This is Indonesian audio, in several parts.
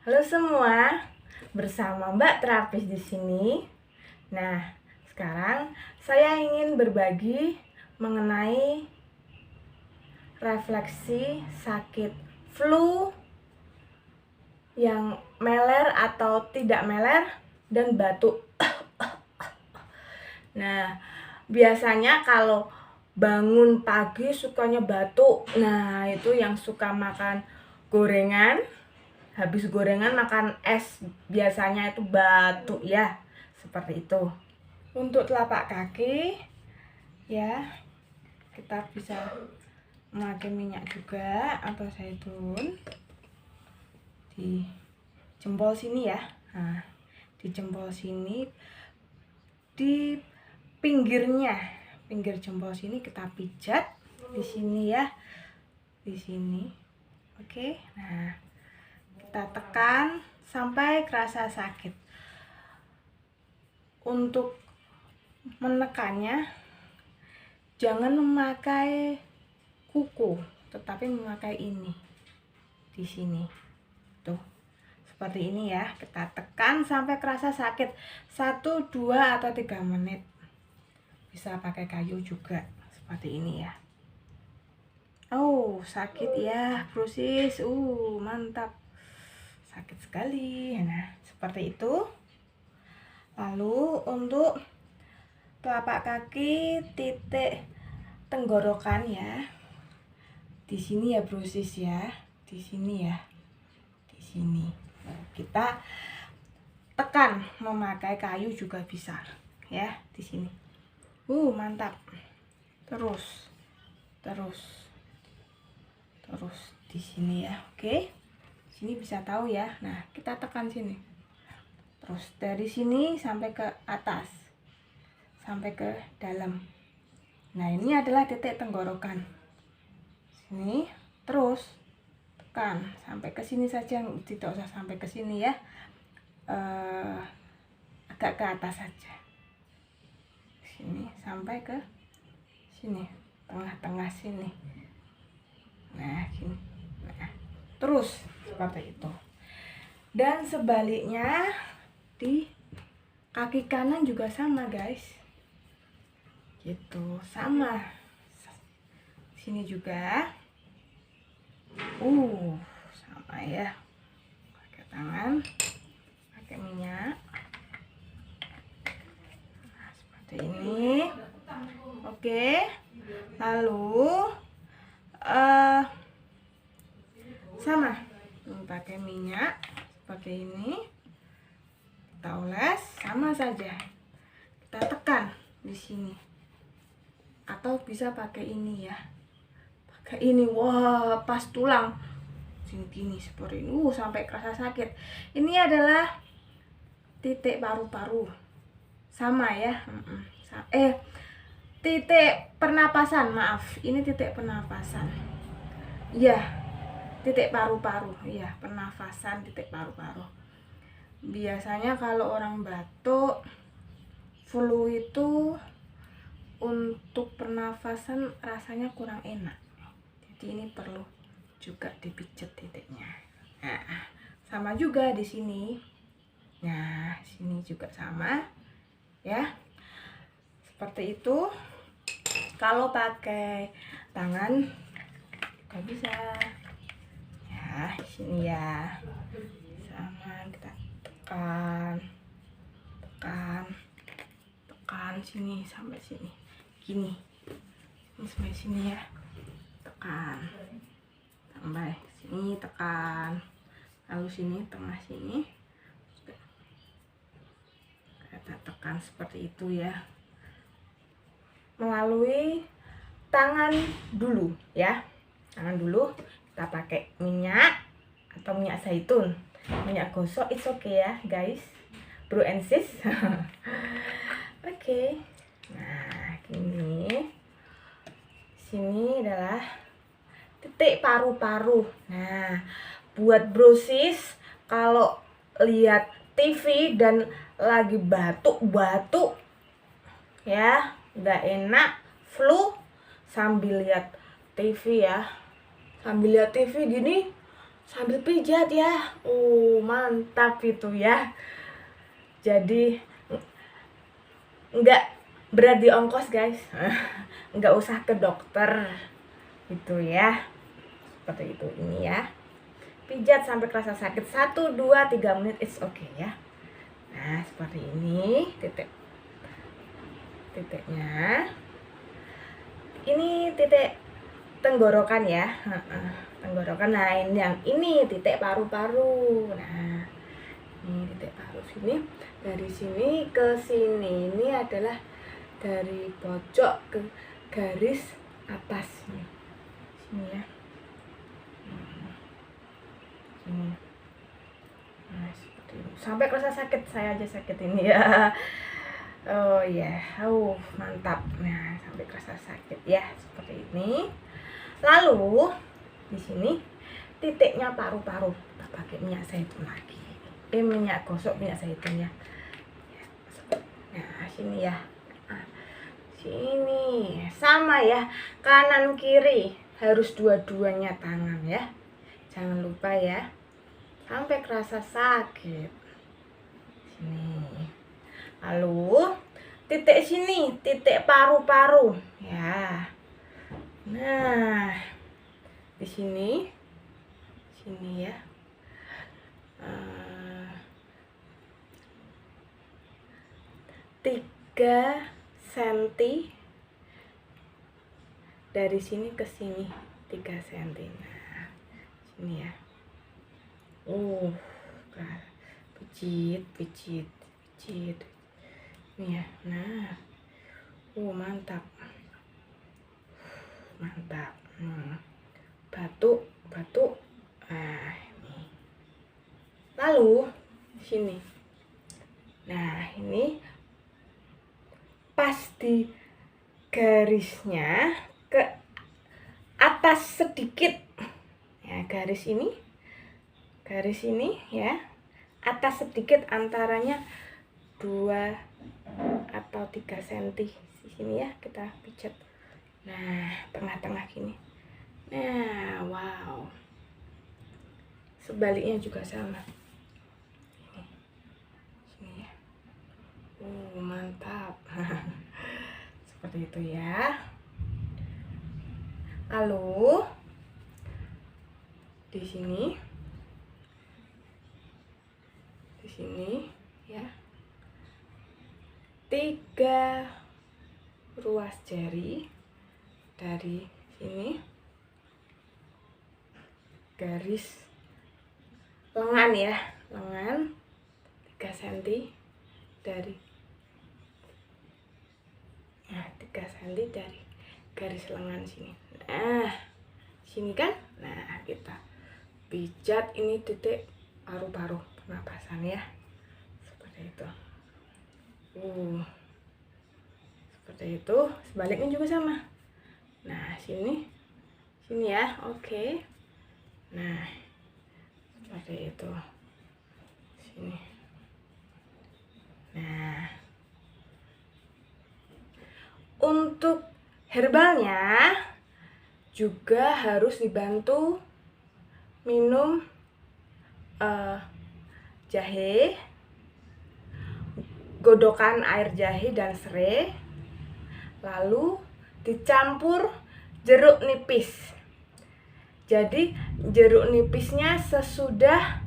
Halo semua, bersama Mbak Terapis di sini. Nah, sekarang saya ingin berbagi mengenai refleksi sakit flu yang meler atau tidak meler dan batuk. Nah, biasanya kalau bangun pagi sukanya batuk. Nah, itu yang suka makan gorengan. Habis gorengan makan es biasanya itu batuk ya, seperti itu. Untuk telapak kaki ya, kita bisa memakai minyak juga atau zaitun di jempol sini ya. Nah, di jempol sini, di pinggir jempol sini kita pijat di sini ya, di sini. Oke, nah kita tekan sampai kerasa sakit. Untuk menekannya jangan memakai kuku, tetapi memakai ini di sini. Tuh. Seperti ini ya. Kita tekan sampai kerasa sakit. 1, 2 atau 3 menit. Bisa pakai kayu juga seperti ini ya. Oh, sakit ya, Prusis. Mantap. Sakit sekali. Nah, seperti itu. Lalu untuk telapak kaki, titik tenggorokan ya. Di sini ya, Prusis ya. Di sini ya. Di sini. Kita tekan, memakai kayu juga bisa ya, di sini. Mantap. Terus di sini ya. Oke. Sini bisa tahu ya. Nah, kita tekan sini. Terus dari sini sampai ke atas. Sampai ke dalam. Nah, ini adalah titik tenggorokan. Sini, terus tekan sampai ke sini saja, tidak usah sampai ke sini ya. Agak ke atas saja. Sini sampai ke sini, tengah-tengah sini. Nah, gini. Nah, terus seperti itu. Dan sebaliknya di kaki kanan juga sama, guys. Gitu, sama. Sini juga. Sama ya. Pakai tangan, pakai minyak. Nah, seperti ini. Oke. Lalu sama, pakai minyak seperti ini, kita oles, sama saja, kita tekan di sini, atau bisa pakai ini ya, pakai ini. Wah, pas tulang sini gini seperti ini, sampai kerasa sakit. Ini adalah titik paru-paru, sama ya. Titik pernapasan, maaf, ini titik pernapasan ya, titik paru-paru ya, pernafasan, titik paru-paru. Biasanya kalau orang batuk flu itu untuk pernafasan rasanya kurang enak, jadi ini perlu juga dipijat titiknya. Nah, sama juga di sini. Nah, sini juga sama ya, seperti itu. Kalau pakai tangan juga bisa ya, sini ya, sama, kita tekan sini sampai sini, gini, ini sampai sini ya, tekan sampai sini, tekan, lalu sini, tengah sini kita tekan seperti itu ya, melalui tangan dulu ya. Tangan dulu, kita pakai minyak atau minyak zaitun, minyak gosok, it's okay ya guys, bro and sis. Oke. Nah, gini. Sini adalah titik paru-paru. Nah, buat bro sis, kalau lihat TV dan lagi batuk-batuk ya, nggak enak, flu, sambil lihat TV ya, sambil lihat TV gini, sambil pijat ya. Mantap itu ya. Jadi nggak berat di ongkos guys. Nggak usah ke dokter gitu ya. Seperti itu ini ya. Pijat sampai kerasa sakit 1, 2, 3 menit, it's okay ya. Nah seperti ini titiknya. Ini titik tenggorokan ya. Tenggorokan. Nah ini titik paru-paru. Nah ini titik paru sini. Dari sini ke sini, ini adalah dari pojok ke garis atas nih. Sini ya. Sini. Nah, seperti ini. Sampai kerasa sakit, saya aja sakit ini ya. Oh ya, mantap. Nah, sampai kerasa sakit ya, seperti ini. Lalu di sini titiknya paru-paru, kita pakai minyak zaitun lagi. Minyak gosok, minyak zaitun ya. Nah, sini ya. Nah, sini sama ya, kanan kiri harus dua-duanya tangan ya. Jangan lupa ya. Sampai kerasa sakit. Sini. Lalu titik sini, titik paru-paru ya. Nah, di sini ya. 3 cm dari sini ke sini 3 cm. Nah, sini ya. Pijit ini ya. Nah, mantap. Batuk. Ini. Lalu sini. Nah, ini pas di garisnya ke atas sedikit. Ya, garis ini ya. Atas sedikit, antaranya 2 atau 3 cm di sini ya, kita pijat. Nah, tengah-tengah gini. Nah, wow. Sebaliknya juga sama. Sini ya. Mantap. Seperti itu ya. Lalu di sini ya. 3 ruas jari dari sini, garis lengan ya, lengan 3 cm dari 3 cm dari garis lengan sini. Nah, sini kan. Nah, kita pijat ini titik paru-paru pernapasan ya. Seperti itu. Seperti itu. Sebaliknya juga sama. Nah, sini ya. Oke. Nah, seperti itu. Sini. Nah, untuk herbalnya juga harus dibantu minum jahe, godokan air jahe dan serai, lalu dicampur jeruk nipis. Jadi jeruk nipisnya sesudah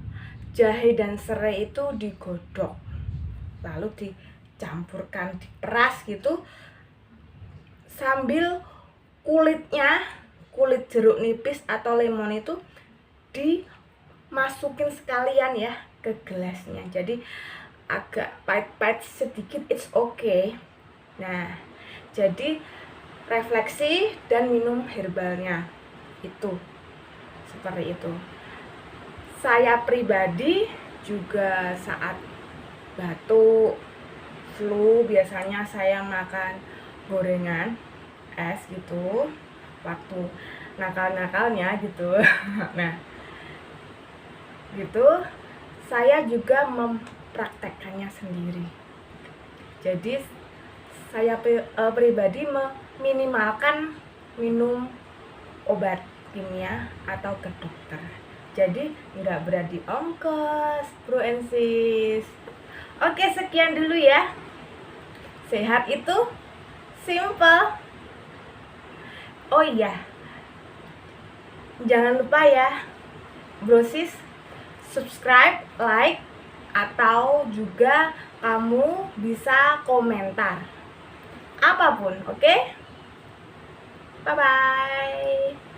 jahe dan serai itu digodok, lalu dicampurkan, diperas gitu, sambil kulit jeruk nipis atau lemon itu dimasukin sekalian ya ke gelasnya. Jadi agak pahit-pahit sedikit, it's okay. Nah, jadi refleksi dan minum herbalnya itu seperti itu. Saya pribadi juga saat batuk, flu, biasanya saya makan gorengan es gitu waktu nakal-nakalnya gitu. Nah, gitu saya juga mempraktekkannya sendiri. Jadi saya pribadi meminimalkan minum obat kimia atau ke dokter. Jadi nggak berat di ongkos, bro and sis. Oke, sekian dulu ya. Sehat itu simple. Oh iya, jangan lupa ya, bro sis, subscribe, like, atau juga kamu bisa komentar apapun, oke? Bye bye.